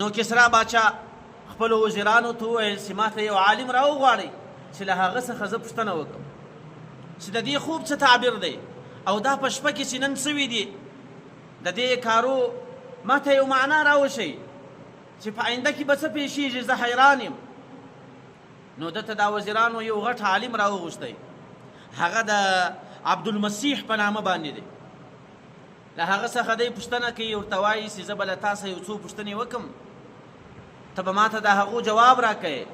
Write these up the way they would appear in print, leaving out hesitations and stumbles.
نو کسرا باچا خپل وزیرانو ته وویل چې ماته یو عالم راوغواړئ چې له هغه څخه زه پوښتنه وکړم چې د دې خوب څه تعبیر دی او دا په شپه کې چې نن سوي دي د دې کارو ماته یو معنا راوښیي چې په آینده کې به څه پیښیږي زه حیران یم. نو دته دا وزیرانو یو غټ عالم راوغوښتی، هغه د عبدالمسیح په نامه باندې دی. له هغه څخه دی پوښتنه کوي، ورته وایي چې زه به له تا څخه یو څو پوښتنې وکړم، ته به ماته د هغو جواب راکوې.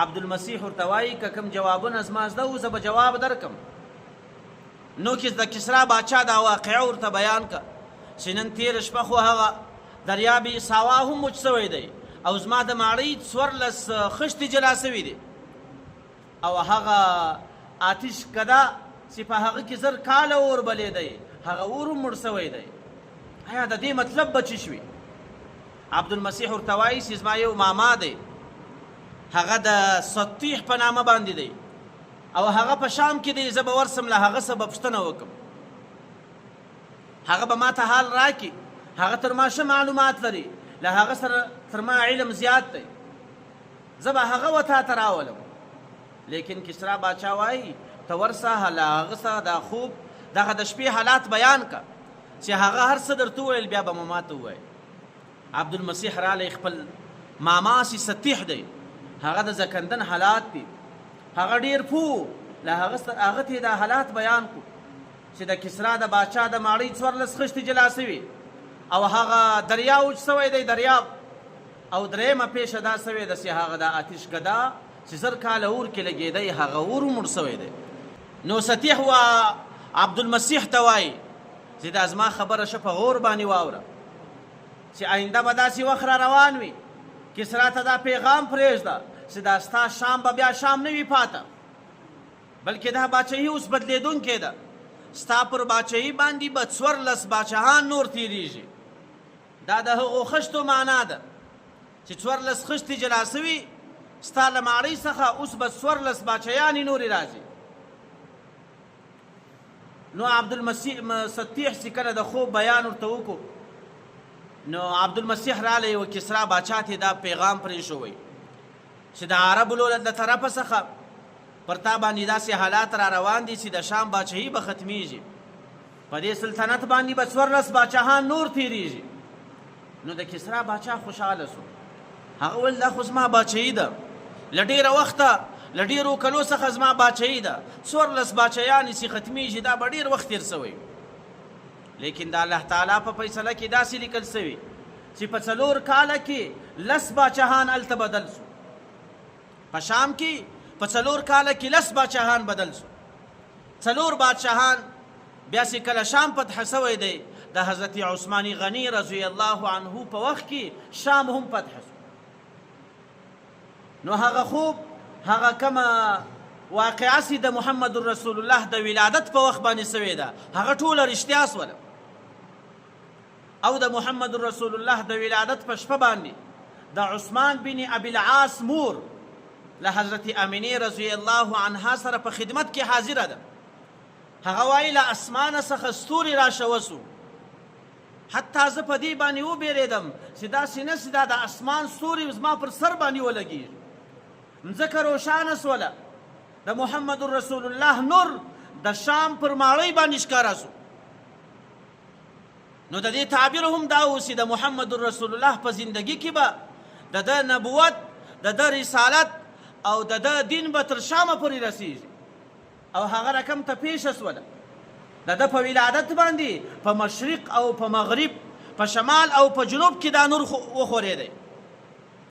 عبدالمسیح ورته وایي که کوم جوابونه زما زده وو زه به جواب درکړم. نو چې د کسرا باچا دا واقعه ورته بیان کړه چې نن تېره شپه خو هغه دریاب ساوا هم وچ سوی دی او زما د ماړۍ 14 خښتې جلا سوي دي او هغه آتش کده چې په هغه کې 1000 کاله اور بلیدی هغه اور هم مړ سوی دی. آیا د دې مطلب به څه شوي؟ عبدالمسیح ورته وایي چې زما یو ماما دی، هغه د سطیح په نامه باندې دی او هغه په شام کې دی، زه به ورسم له هغه څه به پوښتنه وکړم، هغه به ماته حال راکړي. هغه تر ما ښه معلومات لري، له هغه سره تر ما علم زیات دی، زه به هغه وتا ته راولم. لیکن کسرا باچا وایي ته ورسه له هغه څه دا خوب دغه د شپې حالات بیان که چې هغه هر څه درته وویل بیا به مو ماته ووایي. عبدالمسیح رالی خپل ماما چې سطیح دی هغه د زکندن حالات دي، هغه ډېر پوه، له هغه ته دا حالات بیان کړو چې د کسرا د باچا د ماړۍ 14 خښتې جلا سوي او هغه دریا وچ سوی دی دریاب، او درېیمه پیښه دا سوې ده چې هغه د آتش کده چې 1000 کاله اور کې لګېدی هغه اور مړ سوی دی. نو سطیح و عبدالمسیح ته وایي چې دا زما خبره شه په غور باندې واوره چې آینده به داسې وخت را روان وي کسرا ته دا پیغام پرېږده چې دا ستا شام به بیا شام نه وي پاته، بلکې دا باچهي اوس بدلېدونکې ده، ستا پر باچهي باندې به 14 باچهان نور تېرېږي. دا د هغو خښتو معنا ده چې 14 خښتې جلا سوي ستا له ماړۍ څخه اوس به 14 باچهیانې نورې راځي. نو عبدالمسیح سطیح چې کله د خوب بیان ورته وکړو نو عبدالمسیح رالی و کسرا باچا ته دا پیغام پرېښوی چې د عربو له طرفه څخه پر تا باندې داسې حالات را روان دي چې د شام باچهي به ختمیږي، په دې سلطنت باندې به 14 باچهان نور تېرېږي. نو د کسرا باچا خوشحاله سو، هغه ویل دا خو زما باچهي ده، له ډېره وخته له ډېرو کلو څخه زما باچهي ده، 14 باچهیانې چې ختمیږي دا به ډېر وخت تېر سوی. لیکن د الله تعالی په فیصله کې داسې لیکل سوي چې په 4 کاله کې 10 باچهان هلته بدل سو، په شام کې په 4 کاله کې 10 باچهان بدل سو. 4 باچهان بیا چې کله شام فتح سوی دی د حضرت عثمان غني رضی الله عنه په وخت کې شام هم فتح سو. نو هغه خوب هغه کومه واقعه چې د محمد رسول الله د ولادت په وخت باندې سوې ده هغه ټوله رښتیا سوله، او د محمد رسول الله د ولادت په شپه باندې د عثمان بن ابي العاص مور له حضرت امینه رضی الله عنها سره په خدمت کې حاضره ده. هغه وایي له اسمانه څخه ستوري راشوسو، حتی زه په دې باندې وبېرېدم چې داسې نه چې دا د اسمان ستوري زما پر سر باندې ولګېږي، مځکه روښانه سوله، د محمد رسول الله نور د شام پر ماړۍ باندې ښکاره سو. نو د دې تعبیر هم دا و چې د محمد رسول الله په زندگی کې به د ده نبوت د ده رسالت او د ده دین به تر شامه پورې رسیږي، او هغه رقم ته پیښه سوله. د ده په ولادت باندې په مشرق او په مغرب، په شمال او په جنوب کې دا نور وخورېدی.